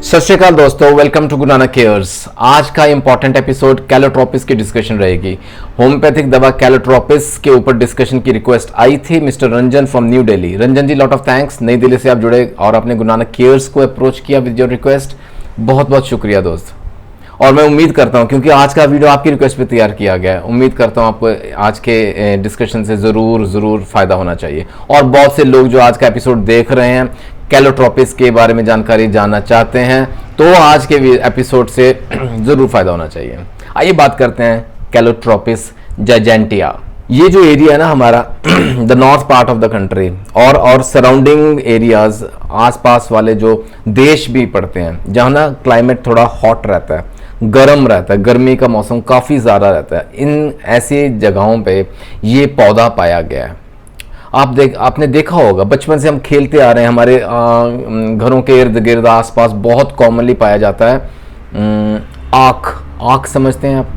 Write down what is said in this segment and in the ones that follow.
सत श्री अकाल दोस्तों, welcome to Guru Nanak cares. आज का इंपॉर्टेंट एपिसोड कैलोट्रोपिस की डिस्कशन रहेगी। होम्योपैथिक दवा कैलोट्रोपिस के ऊपर डिस्कशन की रिक्वेस्ट आई थी mister Ranjan from New Delhi. Ranjan ji, lot of thanks, Nai Delhi से आप जुड़े और आपने गुरु नानक केयर्स को अप्रोच किया विद योर रिक्वेस्ट। बहुत बहुत शुक्रिया दोस्त। और मैं उम्मीद करता हूं, क्योंकि आज का वीडियो आपकी रिक्वेस्ट पे तैयार किया गया है, उम्मीद करता हूं आपको आज के डिस्कशन से ज़रूर फ़ायदा होना चाहिए। और बहुत से लोग जो आज का एपिसोड देख रहे हैं कैलोट्रोपिस के बारे में जानकारी जानना चाहते हैं, तो आज के एपिसोड से ज़रूर फ़ायदा होना चाहिए। आइए बात करते हैं कैलोट्रोपिस जाइजेंटिया। ये जो एरिया है ना हमारा the north part of the country और सराउंडिंग एरियाज, आसपास वाले जो देश भी पड़ते हैं, जहाँ ना क्लाइमेट थोड़ा हॉट रहता है, गर्म रहता है, गर्मी का मौसम काफ़ी ज़्यादा रहता है, इन ऐसी जगहों पे ये पौधा पाया गया है। आपने देखा होगा, बचपन से हम खेलते आ रहे हैं, हमारे घरों के इर्द गिर्द आसपास बहुत कॉमनली पाया जाता है आख समझते हैं आप?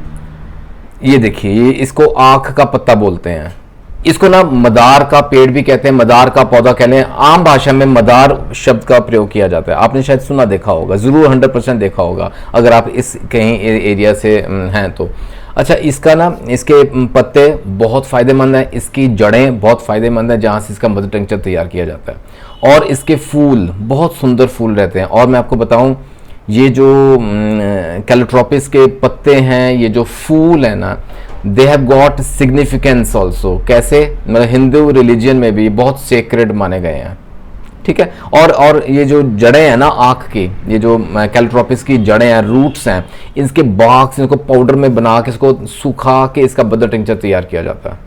ये देखिए, ये इसको आख का पत्ता बोलते हैं। इसको ना मदार का पेड़ भी कहते हैं, मदार का पौधा कहते हैं। आम भाषा में मदार शब्द का प्रयोग किया जाता है। आपने शायद सुना देखा होगा, जरूर 100% देखा होगा अगर आप इस कहीं एरिया से हैं तो। अच्छा, इसका ना इसके पत्ते बहुत फ़ायदेमंद हैं, इसकी जड़ें बहुत फ़ायदेमंद हैं, जहाँ से इसका मदर टिंक्चर तैयार किया जाता है। और इसके फूल बहुत सुंदर फूल रहते हैं। और मैं आपको बताऊं, ये जो कैलोट्रोपिस के पत्ते हैं, ये जो फूल है ना, they have got significance also. कैसे? मतलब हिंदू रिलीजन में भी बहुत सेक्रेड माने गए हैं, ठीक है। और ये जो जड़ें हैं ना आँख की, ये जो कैलोट्रोपिस की जड़ें हैं, रूट्स हैं, इसके बाक्स, इनको पाउडर में बना के इसको सुखा के इसका मदर टिंक्चर तैयार किया जाता है।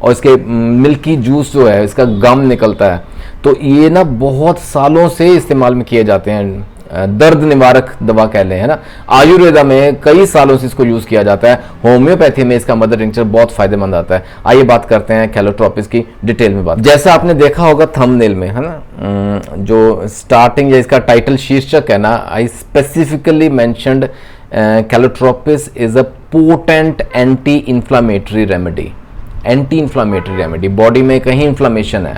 और इसके मिल्की जूस जो है, इसका गम निकलता है। तो ये ना बहुत सालों से इस्तेमाल में किए जाते हैं, दर्द निवारक दवा कह लें, है ना। आयुर्वेदा में कई सालों से इसको यूज़ किया जाता है। होम्योपैथी में इसका मदर टिंक्चर बहुत फायदेमंद आता है। आइए बात करते हैं कैलोट्रोपिस की डिटेल में बात। जैसा आपने देखा होगा थंबनेल में, है ना, जो स्टार्टिंग या इसका टाइटल शीर्षक है ना, I specifically mentioned Calotropis is a potent anti inflammatory remedy. Anti inflammatory remedy, body में कहीं इन्फ्लामेशन है,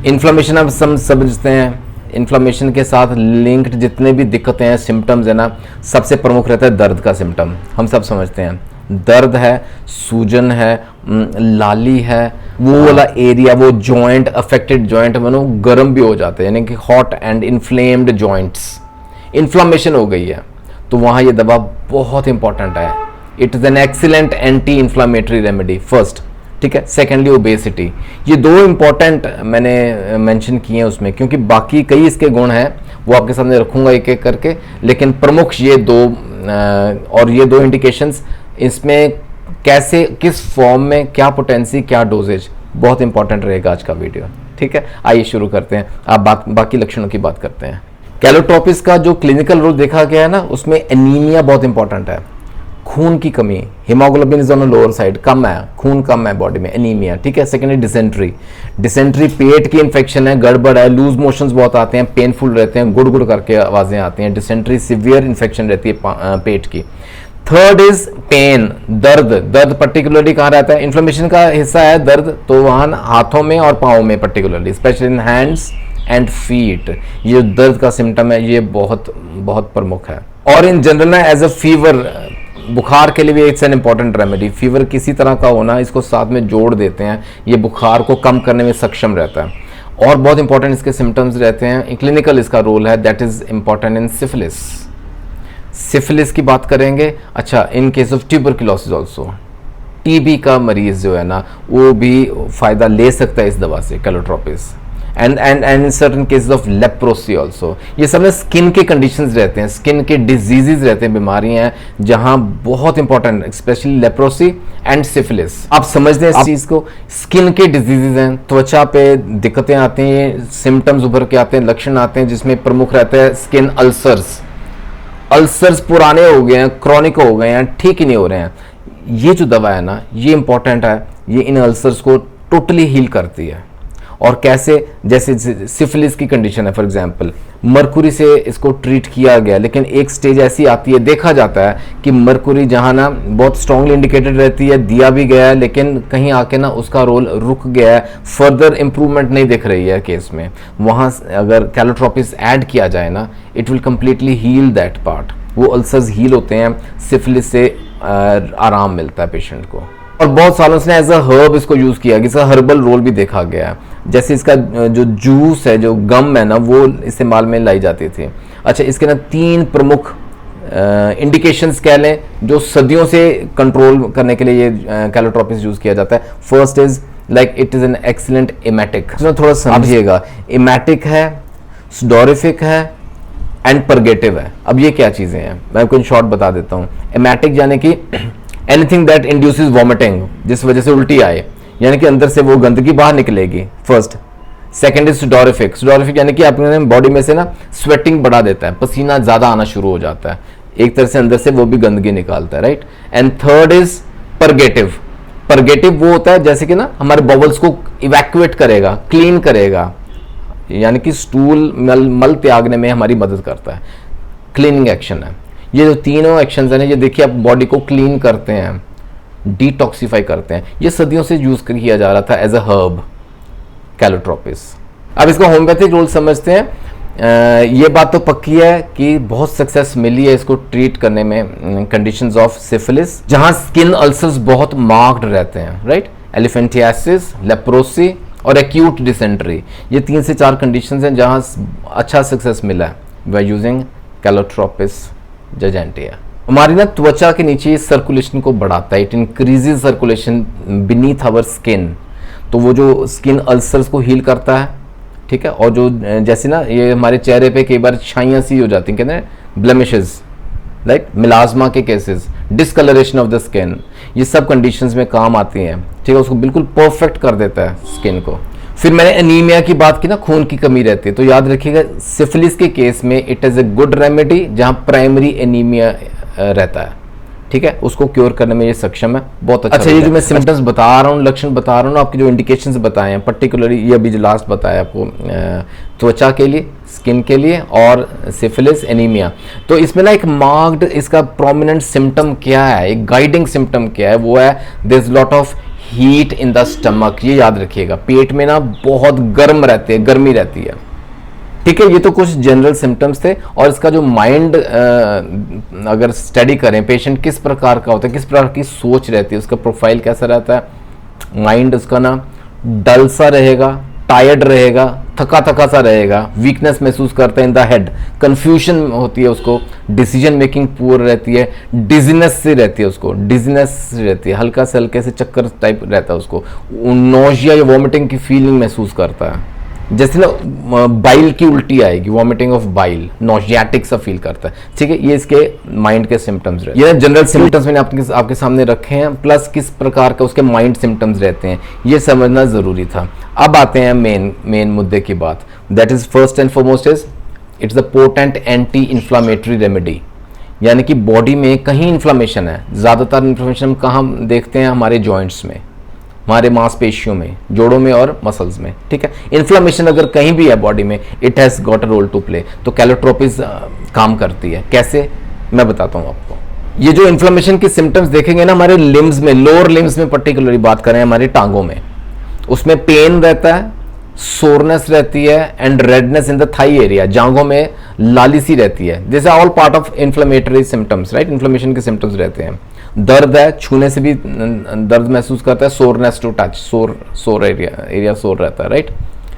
इन्फ्लामेशन आप समझते हैं, इन्फ्लामेशन के साथ लिंक्ड जितने भी दिक्कतें हैं, सिम्टम्स है ना, सबसे प्रमुख रहता है दर्द का सिम्टम। हम सब समझते हैं दर्द है, सूजन है, लाली है, वो वाला एरिया, वो जॉइंट, अफेक्टेड जॉइंट मानो गर्म भी हो जाते हैं, यानी कि hot and inflamed joints, inflammation हो गई है, तो वहाँ ये दवा बहुत इंपॉर्टेंट है। It is an excellent anti inflammatory remedy first, ठीक है। सेकेंडली ओबेसिटी, ये दो इंपॉर्टेंट मैंने मेंशन किए हैं उसमें, क्योंकि बाकी कई इसके गुण हैं, वो आपके सामने रखूंगा एक एक करके, लेकिन प्रमुख ये दो और ये दो इंडिकेशंस, इसमें कैसे, किस फॉर्म में, क्या पोटेंसी, क्या डोजेज, बहुत इंपॉर्टेंट रहेगा आज का वीडियो, ठीक है। आइए शुरू करते हैं, आप बाकी लक्षणों की बात करते हैं। कैलोट्रोपिस का जो क्लिनिकल रोल देखा गया है ना, उसमें एनीमिया बहुत इंपॉर्टेंट है, खून की कमी, haemoglobin is on lower side, कम है, खून कम है बॉडी में, एनीमिया, ठीक है। सेकेंडली डिसेंट्री पेट की इन्फेक्शन है, गड़बड़ है, लूज मोशंस बहुत आते हैं, पेनफुल रहते हैं, गुड़ गुड़ करके आवाजें आती हैं, डिसेंट्री सीवियर इन्फेक्शन रहती है पेट की। थर्ड इज पेन, दर्द पर्टिकुलरली कहाँ रहता है? इन्फ्लेमेशन का हिस्सा है दर्द, तो वहाँ हाथों में और पाँव में particularly, specially in hands and feet, ये दर्द का सिम्टम है, ये बहुत बहुत प्रमुख है। और इन जनरल ना एज अ फीवर, बुखार के लिए भी it's an important remedy. Fever किसी तरह का होना, इसको साथ में जोड़ देते हैं, ये बुखार को कम करने में सक्षम रहता है। और बहुत इंपॉर्टेंट इसके सिम्टम्स रहते हैं, क्लिनिकल इसका रोल है, that is important in syphilis की बात करेंगे। अच्छा, in case of tuberculosis also, TB का मरीज जो है ना, वो भी फायदा ले सकता है इस दवा से, Calotropis. And in certain cases of leprosy also. ये सब में स्किन के कंडीशंस रहते हैं, स्किन के डिजीजेज रहते हैं, बीमारियां हैं जहां बहुत important, specially leprosy and syphilis. आप समझते हैं इस चीज को, स्किन के डिजीजेज हैं, त्वचा पे दिक्कतें आती हैं, सिम्टम्स उभर के आते हैं, लक्षण आते हैं, जिसमें प्रमुख रहता है स्किन अल्सर्स पुराने हो गए हैं, क्रॉनिक हो गए हैं, ठीक ही नहीं हो रहे हैं। ये जो दवा है ना, ये इंपॉर्टेंट है, ये इन अल्सर्स को टोटली हील करती है। और कैसे, जैसे सिफिलिस की कंडीशन है फॉर एग्जांपल, मरकुरी से इसको ट्रीट किया गया, लेकिन एक स्टेज ऐसी आती है, देखा जाता है कि मरकुरी जहाँ ना बहुत स्ट्रांगली इंडिकेटेड रहती है, दिया भी गया है, लेकिन कहीं आके ना उसका रोल रुक गया है, फर्दर इंप्रूवमेंट नहीं दिख रही है केस में, वहाँ अगर कैलोट्रोपिस ऐड किया जाए ना, it will completely heal that part, वो अल्सर्स हील होते हैं, सिफिलिस से आराम मिलता है पेशेंट को। और बहुत सालों से एज अ हर्ब इसको यूज़ किया, इसका हर्बल रोल भी देखा गया है। जैसे इसका जो जूस है, जो गम है ना, वो इस्तेमाल में लाई जाती थी। अच्छा, इसके ना 3 प्रमुख इंडिकेशंस कह लें जो सदियों से कंट्रोल करने के लिए ये कैलोट्रोपिस यूज़ किया जाता है। First is like it is an excellent emetic, इसमें थोड़ा समझिएगा, एमेटिक है, सुडोरिफिक है एंड परगेटिव है। अब ये क्या चीज़ें हैं, मैं आपको इन शॉर्ट बता देता हूँ। एमेटिक यानी कि एनीथिंग दैट इंड्यूसेस वॉमिटिंग, जिस वजह से उल्टी आए, यानी कि अंदर से वो गंदगी बाहर निकलेगी, फर्स्ट। सेकंड इज सुडोरिफिक, सुडोरिफिक यानी कि अपने बॉडी में से ना स्वेटिंग बढ़ा देता है, पसीना ज़्यादा आना शुरू हो जाता है, एक तरह से अंदर से वो भी गंदगी निकालता है, right. And third is purgative, purgative वो होता है जैसे कि ना हमारे बॉबल्स को इवैक्यूएट करेगा, क्लीन करेगा, यानी कि स्टूल मल त्यागने में हमारी मदद करता है, क्लीनिंग एक्शन है। ये जो तीनों एक्शंस हैं, ये देखिए आप बॉडी को क्लीन करते हैं, डिटॉक्सिफाई करते हैं। ये सदियों से यूज किया जा रहा था एज अ हर्ब, कैलोट्रोपिस। अब इसका होम्योपैथिक रोल समझते हैं। ये बात तो पक्की है कि बहुत सक्सेस मिली है इसको ट्रीट करने में कंडीशंस ऑफ सिफिलिस, जहां स्किन अल्सर्स बहुत मार्क्ड रहते हैं, राइट। एलिफेंटियासिस, लेप्रोसी और एक्यूट डिसेंट्री, ये 3 से 4 कंडीशंस हैं जहां अच्छा सक्सेस मिला है बाय यूजिंग कैलोट्रोपिस जजेंटिया। हमारी ना त्वचा के नीचे सर्कुलेशन को बढ़ाता है, it increases circulation beneath our skin, तो वो जो स्किन अल्सर्स को हील करता है, ठीक है। और जो जैसे ना ये हमारे चेहरे पे कई बार छाइयाँ सी हो जाती हैं, कहते हैं ब्लेमिशेस, लाइक मिलाज्मा के cases, discoloration of the skin, ये सब कंडीशंस में काम आती हैं, ठीक है। उसको बिल्कुल परफेक्ट कर देता है स्किन को। फिर मैंने एनीमिया की बात की ना, खून की कमी रहती है, तो याद रखिएगा सिफिलिस के केस में it is a good remedy जहां प्राइमरी एनीमिया रहता है, ठीक है, उसको क्योर करने में ये सक्षम है, बहुत अच्छा। ये जो मैं सिम्टम्स बता रहा हूँ, लक्षण बता रहा हूँ, आपके जो इंडिकेशंस बताए हैं, पर्टिकुलरली ये अभी जो लास्ट बताया आपको त्वचा के लिए, स्किन के लिए और सिफिलिस, एनीमिया, तो इसमें ना एक मार्क्ड इसका प्रोमिनेंट सिम्टम क्या है, एक गाइडिंग सिम्टम क्या है, वो है there is lot of heat in the stomach. ये याद रखिएगा, पेट में ना बहुत गर्म रहते हैं, गर्मी रहती है, ठीक है। ये तो कुछ जनरल सिम्टम्स थे। और इसका जो माइंड अगर स्टडी करें, पेशेंट किस प्रकार का होता है, किस प्रकार की सोच रहती है, उसका प्रोफाइल कैसा रहता है, माइंड उसका ना डल सा रहेगा, टायर्ड रहेगा, थका थका सा रहेगा, वीकनेस महसूस करता है इन द हेड, कंफ्यूजन होती है उसको, डिसीजन मेकिंग पुअर रहती है, डिजीनेस से रहती है उसको, डिजीनेस रहती है, हल्का से हल्के से चक्कर टाइप रहता है उसको, नोजिया या वॉमिटिंग की फीलिंग महसूस करता है, जैसे ना बाइल की उल्टी आएगी, वॉमिटिंग ऑफ बाइल, नोजियाटिक सा फील करता है, ठीक है। ये इसके माइंड के सिम्टम्स रहते हैं। ये जनरल सिम्टम्स मैंने आपके सामने रखे हैं, प्लस किस प्रकार का उसके माइंड सिम्टम्स रहते हैं, ये समझना जरूरी था। अब आते हैं मेन मुद्दे की बात, that is first and foremost is it's the potent anti inflammatory remedy, यानी कि बॉडी में कहीं इन्फ्लामेशन है, ज़्यादातर इन्फ्लामेशन हम कहाँ देखते हैं, हमारे जॉइंट्स में, हमारे मांसपेशियों में, जोड़ों में और मसल्स में, ठीक है। इन्फ्लामेशन अगर कहीं भी है बॉडी में, it has got a role to play. तो कैलोट्रोपिस काम करती है, कैसे, मैं बताता हूँ आपको। ये जो इन्फ्लामेशन के सिम्टम्स देखेंगे ना हमारे लिम्स में, लोअर लिम्स में पर्टिकुलरली बात करें, हमारी टांगों में, उसमें पेन रहता है, सोरनेस रहती है and redness in the thigh area, जांघों में लाली सी रहती है, जैसे all part of inflammatory symptoms, right, inflammation के सिम्टम्स रहते हैं। दर्द है, छूने से भी दर्द महसूस करता है, सोरनेस टू टच, सोर एरिया सोर रहता है, राइट।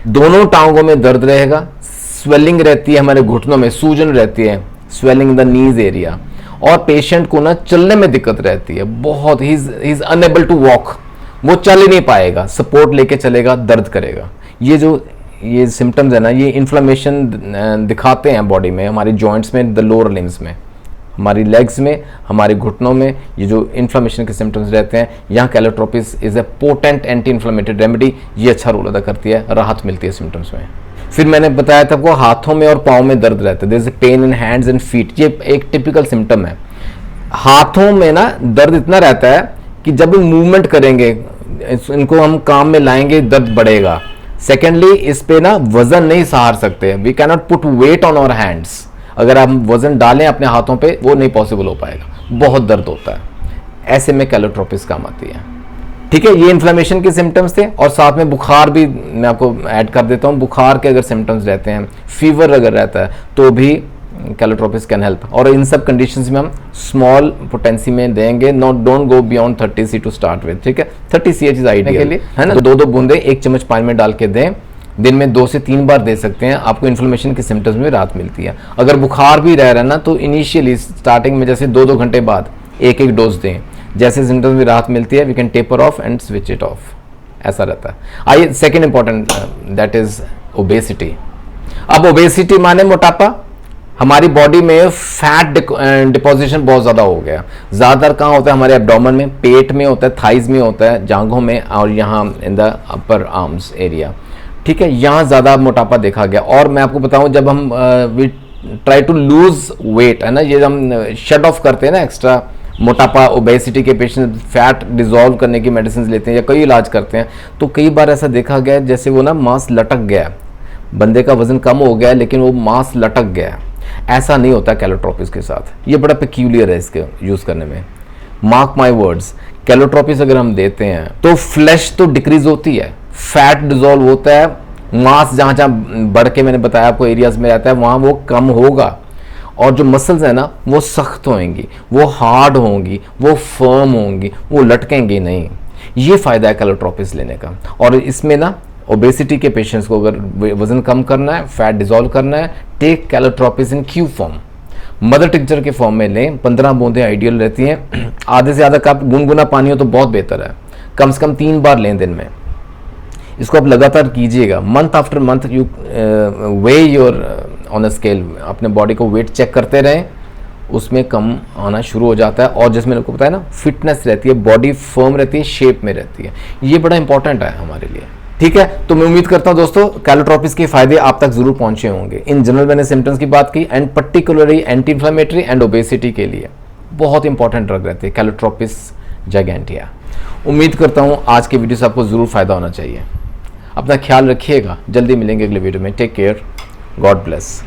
दोनों टांगों में दर्द रहेगा, स्वेलिंग रहती है, हमारे घुटनों में सूजन रहती है, swelling in the knees area, और पेशेंट को ना चलने में दिक्कत रहती है बहुत, he is unable to walk, वो चल ही नहीं पाएगा, सपोर्ट लेके चलेगा, दर्द करेगा। ये सिम्टम्स है ना, ये इन्फ्लेमेशन दिखाते हैं बॉडी में, हमारी जॉइंट्स में, द लोअर लिम्स में, हमारी लेग्स में, हमारे घुटनों में, ये जो इन्फ्लेमेशन के सिम्टम्स रहते हैं, यहाँ Calotropis is a potent anti inflammatory remedy, ये अच्छा रोल अदा करती है, राहत मिलती है सिम्टम्स में। फिर मैंने बताया था आपको हाथों में और पाँव में दर्द रहता है, there is a pain in hands and feet, ये एक टिपिकल सिम्टम है। हाथों में ना दर्द इतना रहता है कि जब मूवमेंट करेंगे, इनको हम काम में लाएंगे, दर्द बढ़ेगा। सेकेंडली इस पे ना वजन नहीं सहार सकते, we can not put weight on our hands. अगर हम वजन डालें अपने हाथों पे वो नहीं पॉसिबल हो पाएगा, बहुत दर्द होता है। ऐसे में कैलोट्रोपिस काम आती है। ठीक है, ये इन्फ्लेमेशन के सिम्टम्स थे और साथ में बुखार भी मैं आपको ऐड कर देता हूँ। बुखार के अगर सिम्टम्स रहते हैं, फीवर अगर रहता है तो भी कैलोट्रोपिस कैन हेल्प। और इन सब कंडीशंस में हम स्मॉल पोटेंसी में देंगे, not don't go beyond 30 C to start with. ठीक है, 30 सी इज आइडियल के लिए, है ना। तो 2-2 बूंदे 1 चम्मच पानी में डाल के दें, दिन में 2 से 3 बार दे सकते हैं, आपको इन्फ्लेमेशन के सिम्टम्स में राहत मिलती है। अगर बुखार भी रह रहा है ना तो इनिशियली स्टार्टिंग में जैसे 2-2 घंटे बाद 1-1 डोज दें, जैसे सिम्टम्स में राहत मिलती है we can taper off and switch it off, ऐसा रहता है। आइए second important, that is obesity. अब ओबेसिटी माने मोटापा। हमारी बॉडी में फैट डिपोजिशन बहुत ज़्यादा हो गया। ज़्यादातर कहाँ होता है? हमारे एब्डोमेन में, पेट में होता है, थाइज में होता है, जांघों में, और यहाँ in the upper arms area. ठीक है, यहाँ ज़्यादा मोटापा देखा गया। और मैं आपको बताऊँ, जब हम we try to lose weight, है ना, ये हम शट ऑफ करते हैं ना एक्स्ट्रा मोटापा, ओबेसिटी के पेशेंट फैट डिजोल्व करने की मेडिसिन लेते हैं या कई इलाज करते हैं, तो कई बार ऐसा देखा गया है जैसे वो ना मांस लटक गया है, बंदे का वजन कम हो गया है लेकिन वो मांस लटक गया है। ऐसा नहीं होता कैलोट्रोपिस के साथ। ये बड़ा पेक्यूलियर है इसके यूज करने में। मार्क माय वर्ड्स, कैलोट्रोपिस अगर हम देते हैं तो फ्लैश तो डिक्रीज होती है, फैट डिजोल्व होता है, मांस जहां जहां बढ़ के मैंने बताया आपको एरियाज में रहता है वहां वो कम होगा, और जो मसल्स है ना वो सख्त होंगी, वो हार्ड होंगी, वो फर्म होंगी, वो लटकेंगी नहीं। ये फायदा है कैलोट्रोपिस लेने का। और इसमें ना ओबेसिटी के पेशेंट्स को अगर वजन कम करना है, फैट डिजोल्व करना है, टेक कैलोट्रोपिस इन क्यू फॉर्म, मदर टिंचर के फॉर्म में लें। 15 बूंदें आइडियल रहती हैं। आधे से ज़्यादा कप गुनगुना पानी हो तो बहुत बेहतर है। कम से कम 3 बार लें दिन में। इसको आप लगातार कीजिएगा, month after month you way your on a scale, अपने बॉडी को वेट चेक करते रहें, उसमें कम आना शुरू हो जाता है। और जैसे मैंने आपको बताया ना, फिटनेस रहती है, बॉडी फर्म रहती है, शेप में रहती है। ये बड़ा इंपॉर्टेंट है हमारे लिए। ठीक है, तो मैं उम्मीद करता हूं दोस्तों कैलोट्रोपिस के फायदे आप तक जरूर पहुंचे होंगे। इन जनरल मैंने सिम्टम्स की बात की, and particularly anti inflammatory and obesity के लिए बहुत इंपॉर्टेंट ड्रग रहती है कैलोट्रोपिस जाइगेंटिया। उम्मीद करता हूं आज के वीडियो से आपको जरूर फायदा होना चाहिए। अपना ख्याल रखिएगा, जल्दी मिलेंगे अगले वीडियो में। Take care, God bless.